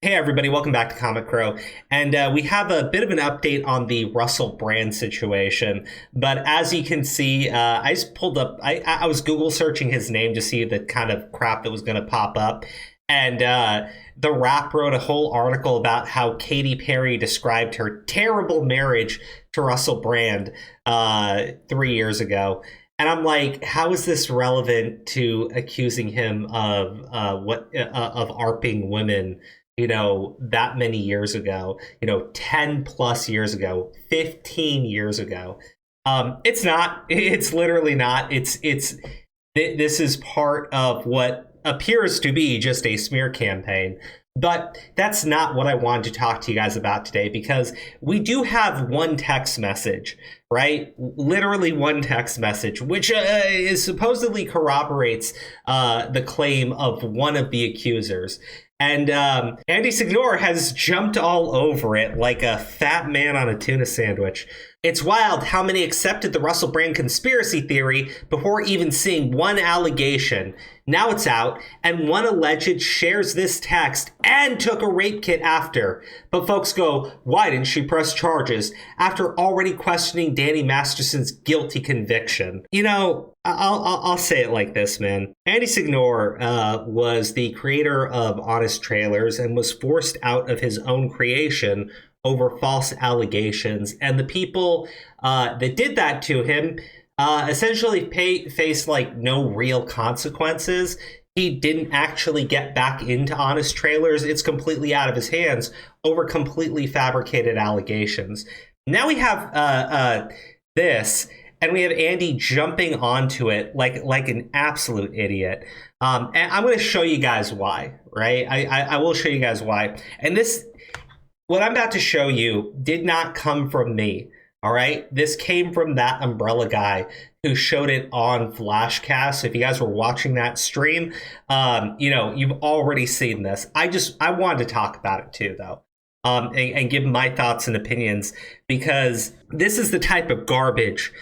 Hey everybody, welcome back to Comic Crow. And we have a bit of an update on the Russell Brand situation. But as you can see, I just pulled up, I was Google searching his name to see the kind of crap that was going to pop up. And The Wrap wrote a whole article about how Katy Perry described her terrible marriage to Russell Brand 3 years ago. And I'm like, how is this relevant to accusing him of of ARPing women? That many years ago, 10 plus years ago, 15 years ago. It's not, it's literally not. This is part of what appears to be just a smear campaign. But that's not what I wanted to talk to you guys about today, because we do have one text message, right? Literally one text message, which is supposedly corroborates the claim of one of the accusers. And Andy Signor has jumped all over it like a fat man on a tuna sandwich. It's wild how many accepted the Russell Brand conspiracy theory before even seeing one allegation. Now it's out, and one alleged shares this text and took a rape kit after. But folks go, why didn't she press charges after already questioning Danny Masterson's guilty conviction? I'll say it like this, man. Andy Signor was the creator of Honest Trailers and was forced out of his own creation over false allegations. And the people that did that to him essentially faced like no real consequences. He didn't actually get back into Honest Trailers. It's completely out of his hands over completely fabricated allegations. Now we have this. And we have Andy jumping onto it like an absolute idiot. And I'm going to show you guys why, right? I will show you guys why. And what I'm about to show you did not come from me, all right? This came from that Umbrella guy who showed it on Flashcast. So if you guys were watching that stream, you've already seen this. I wanted to talk about it too, though. And give my thoughts and opinions, because this is the type of garbage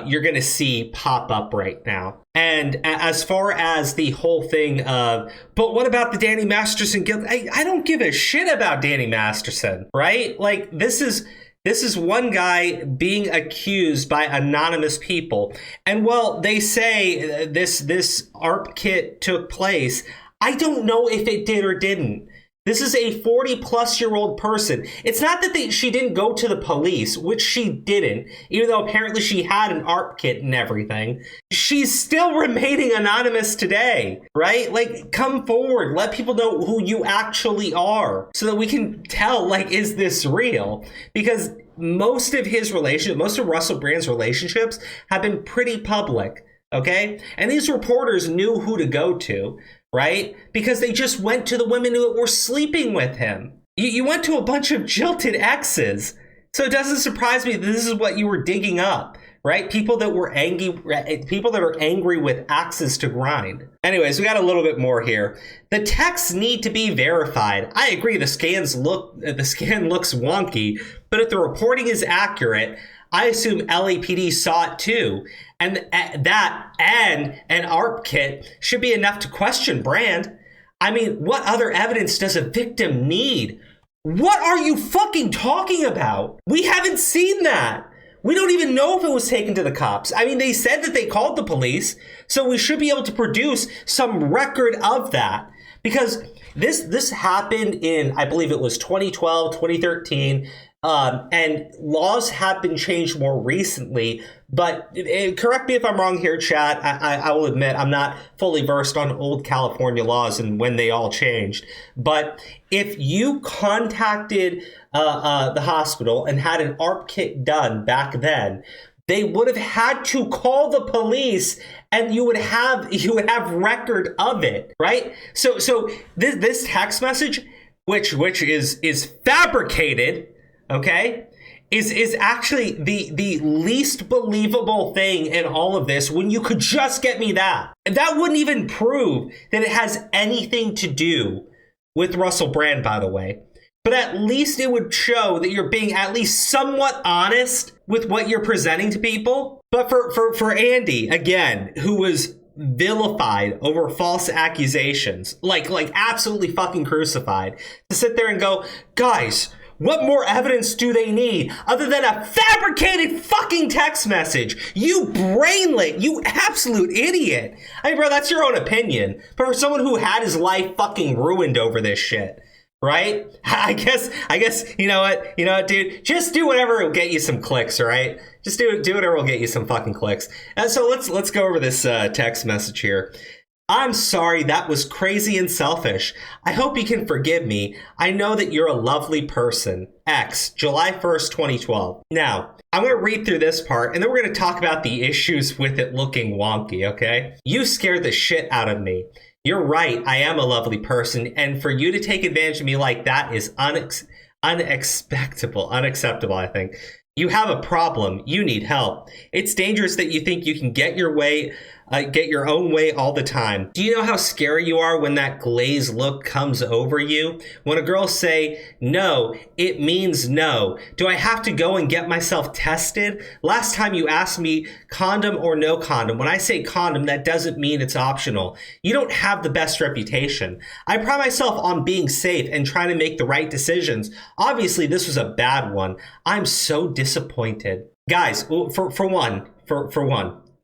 you're going to see pop up right now. And as far as the whole thing of, but what about the Danny Masterson guilt? I don't give a shit about Danny Masterson, right? Like, this is one guy being accused by anonymous people. And well, they say this ARP kit took place. I don't know if it did or didn't. This is a 40-plus-year-old person. It's not that she didn't go to the police, which she didn't, even though apparently she had an ARP kit and everything. She's still remaining anonymous today, right? Like, come forward. Let people know who you actually are so that we can tell, like, is this real? Because most of Russell Brand's relationships have been pretty public, okay? And these reporters knew who to go to, right? Because they just went to the women who were sleeping with him. You went to a bunch of jilted exes. So it doesn't surprise me that this is what you were digging up, right? People that are angry with axes to grind. Anyways, we got a little bit more here. The texts need to be verified. I agree, the scan looks wonky, but if the reporting is accurate, I assume LAPD saw it too. And that and an ARP kit should be enough to question Brand. I mean, what other evidence does a victim need? What are you fucking talking about? We haven't seen that. We don't even know if it was taken to the cops. I mean, they said that they called the police, so we should be able to produce some record of that. Because this happened in, I believe it was 2012, 2013. And laws have been changed more recently, but correct me if I'm wrong here, chat. I will admit I'm not fully versed on old California laws and when they all changed. But if you contacted the hospital and had an ARP kit done back then, they would have had to call the police, and you would have record of it, right? So this text message, which is fabricated. Okay, is actually the least believable thing in all of this, when you could just get me that. That wouldn't even prove that it has anything to do with Russell Brand, by the way. But at least it would show that you're being at least somewhat honest with what you're presenting to people. But for Andy, again, who was vilified over false accusations, like absolutely fucking crucified, to sit there and go, guys, what more evidence do they need other than a fabricated fucking text message? You brainlet, you absolute idiot. I mean, bro, that's your own opinion. But for someone who had his life fucking ruined over this shit, right? I guess, you know what, dude? Just do whatever will get you some clicks, all right? Just do whatever will get you some fucking clicks. And so let's go over this text message here. I'm sorry, that was crazy and selfish. I hope you can forgive me. I know that you're a lovely person. X, July 1st, 2012. Now, I'm going to read through this part, and then we're going to talk about the issues with it looking wonky, okay? You scared the shit out of me. You're right, I am a lovely person, and for you to take advantage of me like that is unacceptable, I think. You have a problem. You need help. It's dangerous that you think you can get your own way all the time. Do you know how scary you are when that glazed look comes over you? When a girl say no, it means no. Do I have to go and get myself tested? Last time you asked me condom or no condom. When I say condom, that doesn't mean it's optional. You don't have the best reputation. I pride myself on being safe and trying to make the right decisions. Obviously, this was a bad one. I'm so disappointed. Guys, for one,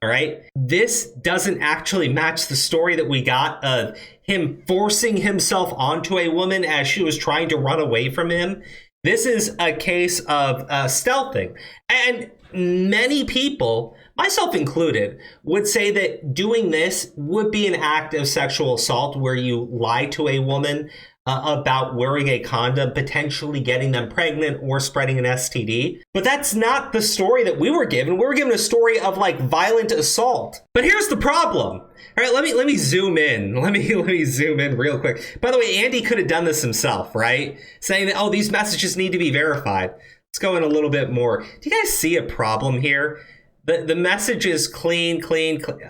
all right, this doesn't actually match the story that we got of him forcing himself onto a woman as she was trying to run away from him. This is a case of stealthing. And many people, myself included, would say that doing this would be an act of sexual assault where you lie to a woman about wearing a condom, potentially getting them pregnant or spreading an STD. But that's not the story that we were given. We were given a story of like violent assault. But here's the problem. All right, let me zoom in. Let me zoom in real quick. By the way, Andy could have done this himself, right? Saying that, oh, these messages need to be verified. Let's go in a little bit more. Do you guys see a problem here? The message is clean.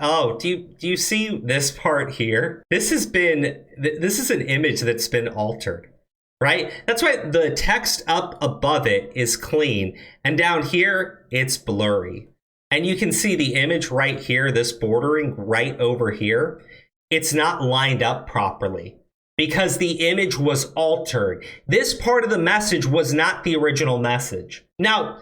Oh, do you see this part here? This is an image that's been altered, right? That's why the text up above it is clean, and down here it's blurry. And you can see the image right here, this bordering right over here. It's not lined up properly because the image was altered. This part of the message was not the original message. Now,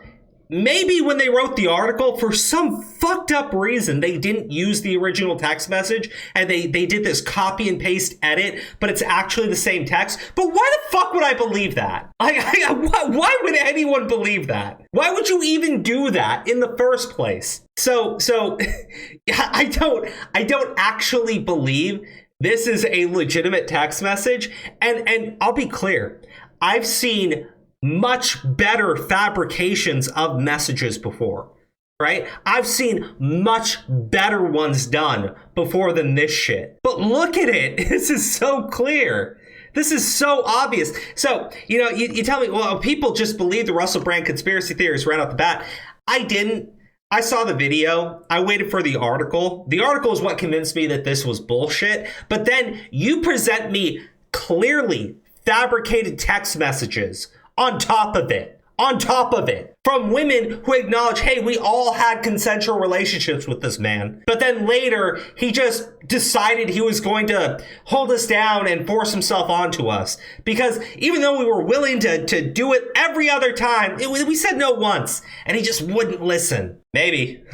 maybe when they wrote the article, for some fucked up reason, they didn't use the original text message and they did this copy and paste edit, but it's actually the same text. But why the fuck would I believe that? Why would anyone believe that? Why would you even do that in the first place? So I don't actually believe this is a legitimate text message. And I'll be clear, I've seen much better fabrications of messages before, right? I've seen much better ones done before than this shit. But look at it. This is so clear. This is so obvious. So, you tell me, well, people just believe the Russell Brand conspiracy theories right off the bat. I didn't. I saw the video. I waited for the article. The article is what convinced me that this was bullshit. But then you present me clearly fabricated text messages on top of it, from women who acknowledge, hey, we all had consensual relationships with this man. But then later, he just decided he was going to hold us down and force himself onto us. Because even though we were willing to do it every other time, we said no once, and he just wouldn't listen. Maybe.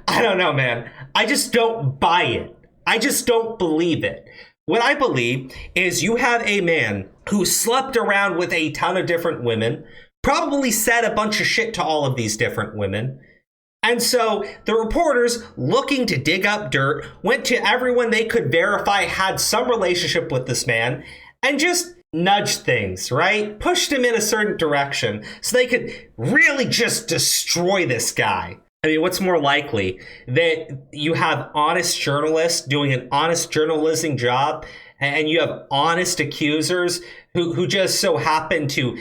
I don't know, man. I just don't buy it. I just don't believe it. What I believe is you have a man who slept around with a ton of different women, probably said a bunch of shit to all of these different women. And so the reporters, looking to dig up dirt, went to everyone they could verify had some relationship with this man and just nudged things, right? Pushed him in a certain direction so they could really just destroy this guy. I mean, what's more likely that you have honest journalists doing an honest journalism job and you have honest accusers who just so happen to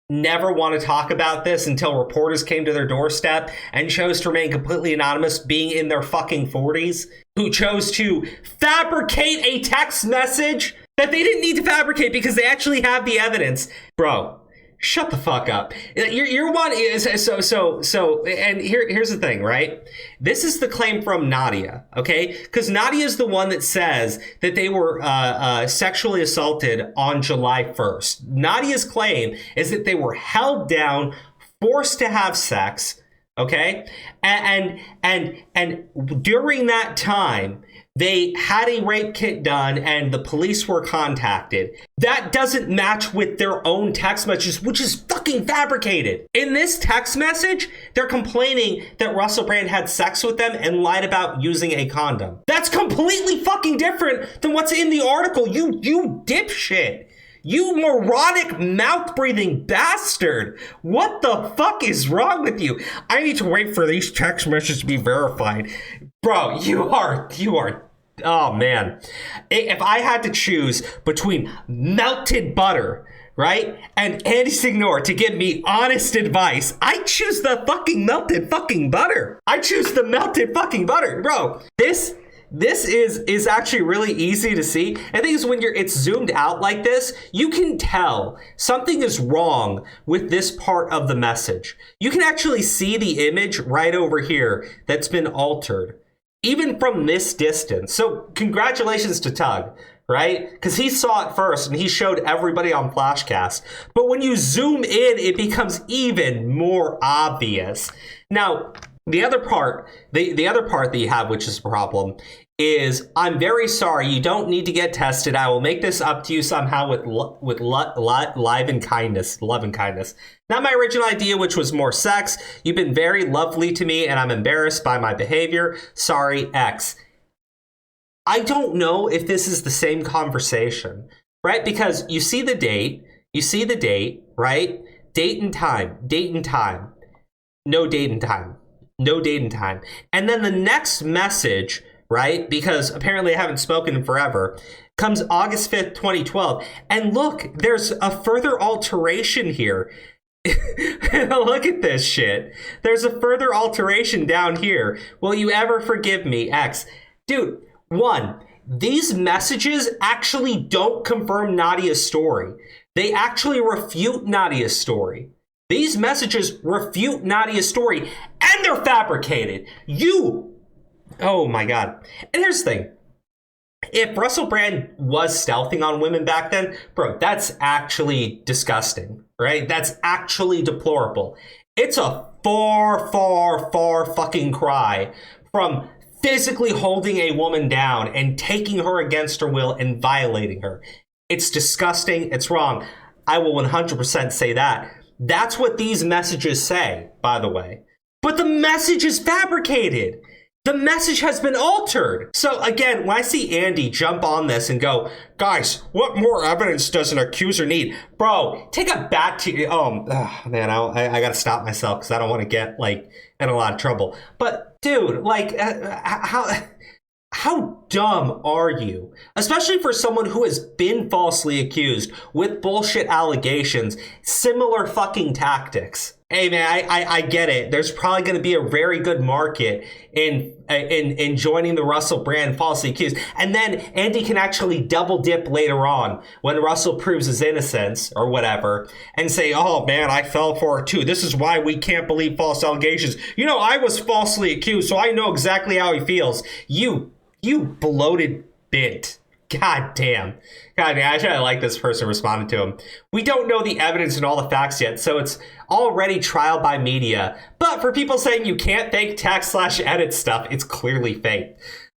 never want to talk about this until reporters came to their doorstep and chose to remain completely anonymous, being in their fucking 40s, who chose to fabricate a text message that they didn't need to fabricate because they actually have the evidence. Bro, Shut the fuck up. You're one is so. And here's the thing, right? This is the claim from Nadia, okay? Because Nadia is the one that says that they were sexually assaulted on July 1st. Nadia's claim is that they were held down, forced to have sex, okay? And during that time, they had a rape kit done and the police were contacted. That doesn't match with their own text messages, which is fucking fabricated. In this text message, they're complaining that Russell Brand had sex with them and lied about using a condom. That's completely fucking different than what's in the article, you dipshit. You moronic mouth-breathing bastard! What the fuck is wrong with you? I need to wait for these text messages to be verified. Bro, you are, oh man. If I had to choose between melted butter, right, and Andy Signor to give me honest advice, I choose the fucking melted fucking butter. I choose the melted fucking butter. Bro, this is actually really easy to see. I think it's when it's zoomed out like this, you can tell something is wrong with this part of the message. You can actually see the image right over here that's been altered, even from this distance. So congratulations to Tug, right? Because he saw it first and he showed everybody on Flashcast. But when you zoom in, it becomes even more obvious. Now, the other part that you have, which is a problem, is I'm very sorry. You don't need to get tested. I will make this up to you somehow with love and kindness. Not my original idea, which was more sex. You've been very lovely to me, and I'm embarrassed by my behavior. Sorry, X. I don't know if this is the same conversation, right? Because you see the date, right? Date and time. No date and time. No date and time. And then the next message, right? Because apparently I haven't spoken in forever, comes August 5th, 2012. And look, there's a further alteration here. Look at this shit. There's a further alteration down here. Will you ever forgive me, X? Dude, one, these messages actually don't confirm Nadia's story. They actually refute Nadia's story. These messages refute Nadia's story, and they're fabricated. Oh my God. And here's the thing. If Russell Brand was stealthing on women back then, bro, that's actually disgusting, right? That's actually deplorable. It's a far fucking cry from physically holding a woman down and taking her against her will and violating her. It's disgusting. It's wrong. I will 100% say that. That's what these messages say, by the way. But the message is fabricated. The message has been altered. So again, when I see Andy jump on this and go, guys, what more evidence does an accuser need? Bro, take a bat to man, I gotta stop myself because I don't want to get in a lot of trouble. But dude, how dumb are you? Especially for someone who has been falsely accused with bullshit allegations, similar fucking tactics. Hey man, I get it. There's probably going to be a very good market in joining the Russell Brand falsely accused. And then Andy can actually double dip later on when Russell proves his innocence or whatever and say, oh man, I fell for it too. This is why we can't believe false allegations. You know, I was falsely accused, so I know exactly how he feels. You bloated bint. God damn. I actually like this person responded to him. We don't know the evidence and all the facts yet, so it's already trial by media. But for people saying you can't fake text/edit stuff, it's clearly fake.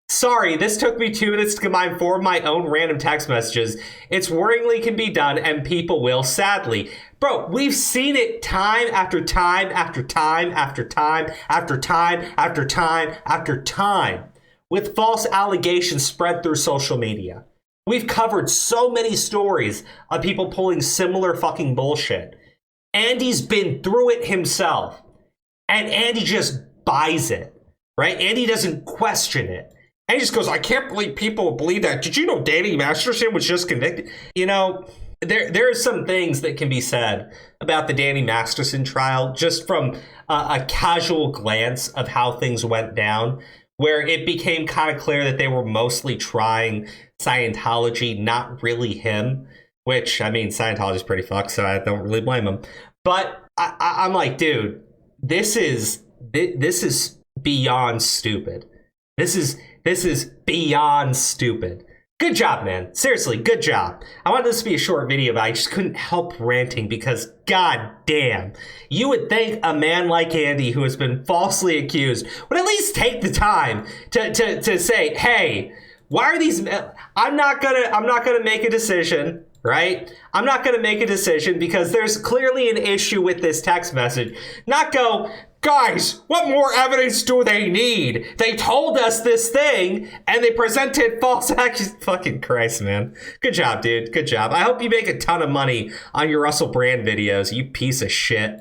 Sorry, this took me 2 minutes to combine 4 of my own random text messages. It's worryingly can be done, and people will, sadly. Bro, we've seen it time after time after time after time after time after time after time with false allegations spread through social media. We've covered so many stories of people pulling similar fucking bullshit. Andy's been through it himself. And Andy just buys it, right? Andy doesn't question it. And he just goes, I can't believe people believe that. Did you know Danny Masterson was just convicted? You know, there are some things that can be said about the Danny Masterson trial just from a casual glance of how things went down, where it became kind of clear that they were mostly trying Scientology, not really him. which, I mean, Scientology's pretty fucked, so I don't really blame him. But I'm like, dude, this is beyond stupid. This is beyond stupid. Good job, man. Seriously, good job. I wanted this to be a short video, but I just couldn't help ranting because, god damn, you would think a man like Andy, who has been falsely accused, would at least take the time to say, hey, why are these? I'm not gonna make a decision. Right? I'm not going to make a decision because there's clearly an issue with this text message. Not go, guys, what more evidence do they need? They told us this thing and they presented false accusations. Fucking Christ, man. Good job, dude. Good job. I hope you make a ton of money on your Russell Brand videos, you piece of shit.